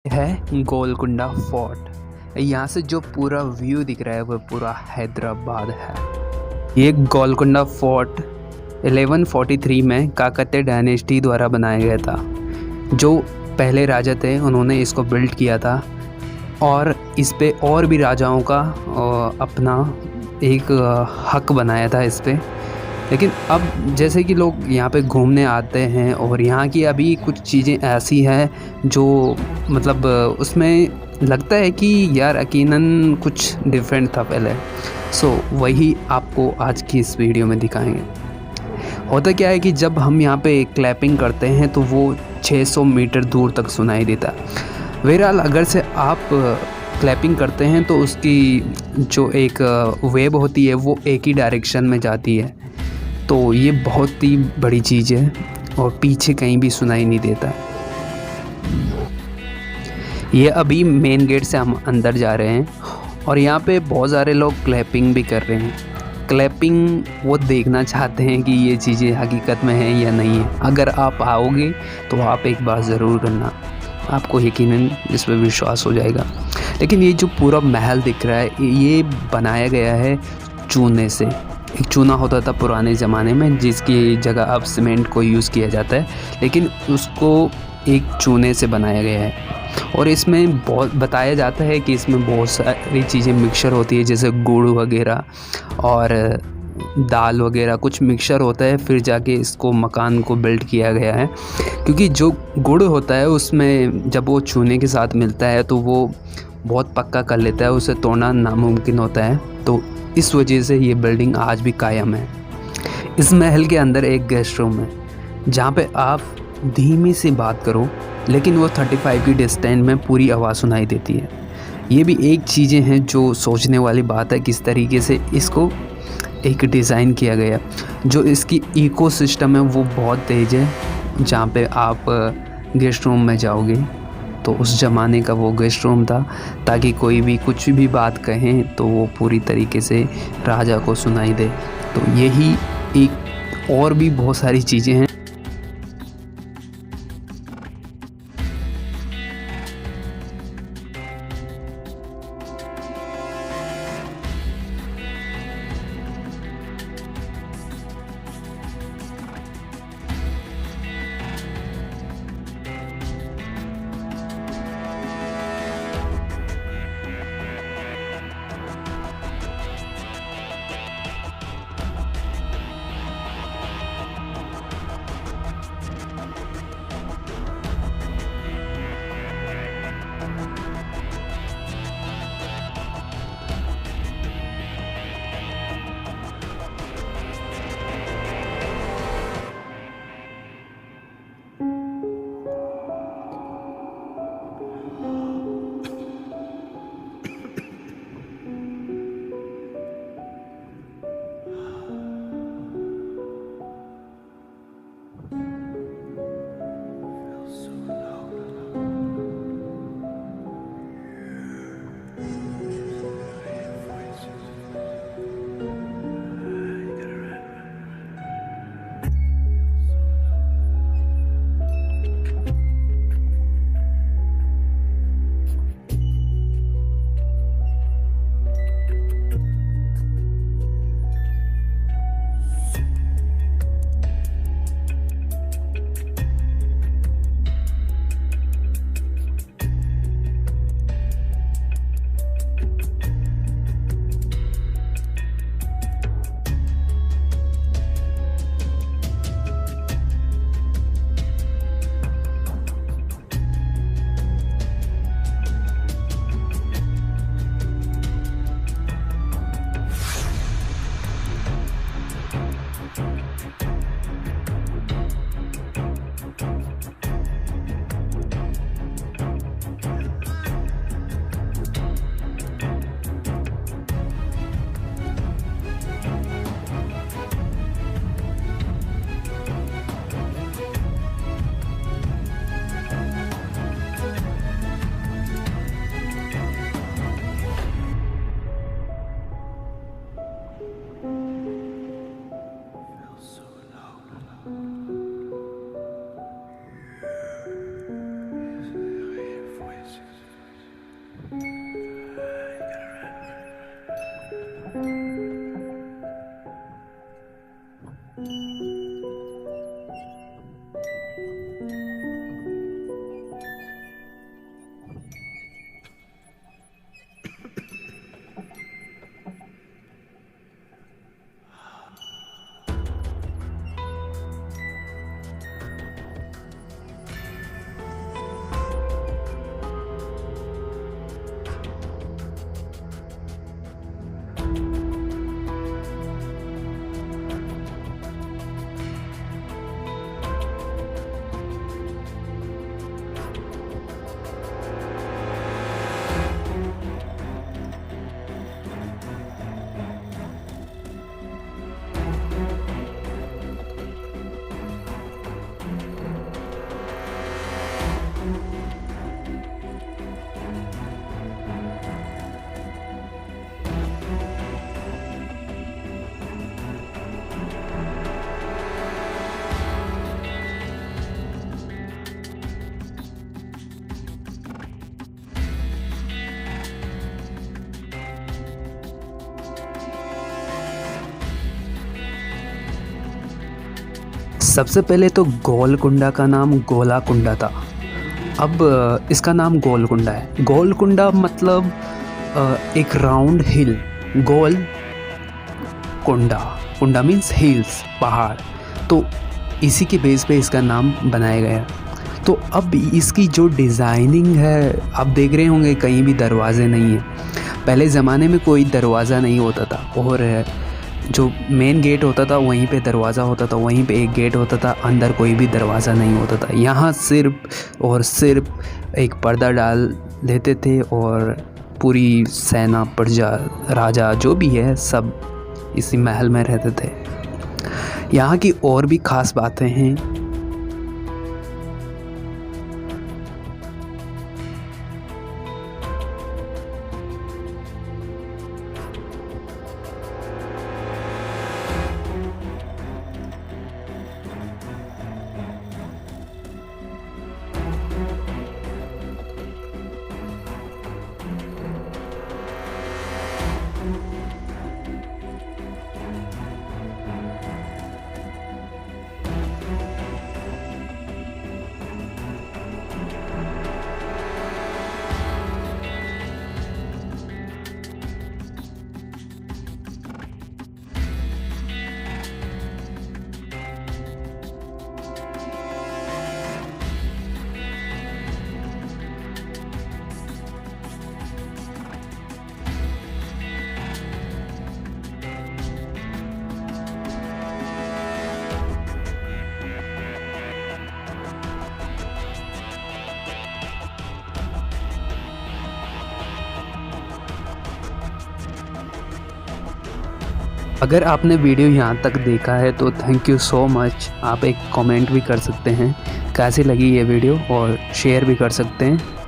है गोलकुंडा फोर्ट। यहाँ से जो पूरा व्यू दिख रहा है वो पूरा हैदराबाद है। ये गोलकुंडा फोर्ट 1143 में काकतीय डायनेस्टी द्वारा बनाया गया था। जो पहले राजा थे उन्होंने इसको बिल्ड किया था और इस पे और भी राजाओं का अपना एक हक बनाया था इस पे। लेकिन अब जैसे कि लोग यहाँ पे घूमने आते हैं और यहाँ की अभी कुछ चीज़ें ऐसी हैं जो मतलब उसमें लगता है कि यार यकीनन कुछ डिफरेंट था पहले। वही आपको आज की इस वीडियो में दिखाएंगे। होता क्या है कि जब हम यहाँ पे क्लैपिंग करते हैं तो वो 600 मीटर दूर तक सुनाई देता है। बहरहाल अगर से आप क्लैपिंग करते हैं तो उसकी जो एक वेव होती है वो एक ही डायरेक्शन में जाती है, तो ये बहुत ही बड़ी चीज़ है और पीछे कहीं भी सुनाई नहीं देता। ये अभी मेन गेट से हम अंदर जा रहे हैं और यहाँ पे बहुत सारे लोग क्लैपिंग भी कर रहे हैं। क्लैपिंग वो देखना चाहते हैं कि ये चीज़ें हकीकत में हैं या नहीं है। अगर आप आओगे तो आप एक बार ज़रूर करना, आपको यकीनन इस पर विश्वास हो जाएगा। लेकिन ये जो पूरा महल दिख रहा है ये बनाया गया है चूने से। एक चूना होता था पुराने ज़माने में जिसकी जगह अब सीमेंट को यूज़ किया जाता है, लेकिन उसको एक चूने से बनाया गया है। और इसमें बहुत बताया जाता है कि इसमें बहुत सारी चीज़ें मिक्सचर होती है, जैसे गुड़ वगैरह और दाल वगैरह कुछ मिक्सचर होता है, फिर जाके इसको मकान को बिल्ड किया गया है। क्योंकि जो गुड़ होता है उसमें जब वो चूने के साथ मिलता है तो वो बहुत पक्का कर लेता है, उसे तोड़ना नामुमकिन होता है। तो इस वजह से ये बिल्डिंग आज भी कायम है। इस महल के अंदर एक गेस्ट रूम है जहाँ पे आप धीमी से बात करो लेकिन वो 35 की डिस्टेंस में पूरी आवाज़ सुनाई देती है। ये भी एक चीज़ें हैं जो सोचने वाली बात है, किस तरीके से इसको एक डिज़ाइन किया गया। जो इसकी इकोसिस्टम है वो बहुत तेज़ है। जहाँ पे आप गेस्ट रूम में जाओगे तो उस ज़माने का वो गेस्ट रूम था, ताकि कोई भी कुछ भी बात कहें तो वो पूरी तरीके से राजा को सुनाई दे। तो यही एक और भी बहुत सारी चीज़ें हैं। सबसे पहले तो गोलकुंडा का नाम गोलाकुंडा था, अब इसका नाम गोलकुंडा है। गोलकुंडा मतलब एक राउंड हिल, गोल कुंडा, कुंडा मीन्स हिल्स, पहाड़, तो इसी के बेस पे इसका नाम बनाया गया। तो अब इसकी जो डिज़ाइनिंग है आप देख रहे होंगे, कहीं भी दरवाजे नहीं है। पहले ज़माने में कोई दरवाज़ा नहीं होता था, और जो मेन गेट होता था वहीं पे दरवाज़ा होता था, वहीं पे एक गेट होता था, अंदर कोई भी दरवाज़ा नहीं होता था। यहाँ सिर्फ और सिर्फ एक पर्दा डाल देते थे और पूरी सेना, प्रजा, राजा जो भी है सब इसी महल में रहते थे। यहाँ की और भी ख़ास बातें हैं। अगर आपने वीडियो यहाँ तक देखा है तो थैंक यू सो मच। आप एक कमेंट भी कर सकते हैं कैसी लगी ये वीडियो, और शेयर भी कर सकते हैं।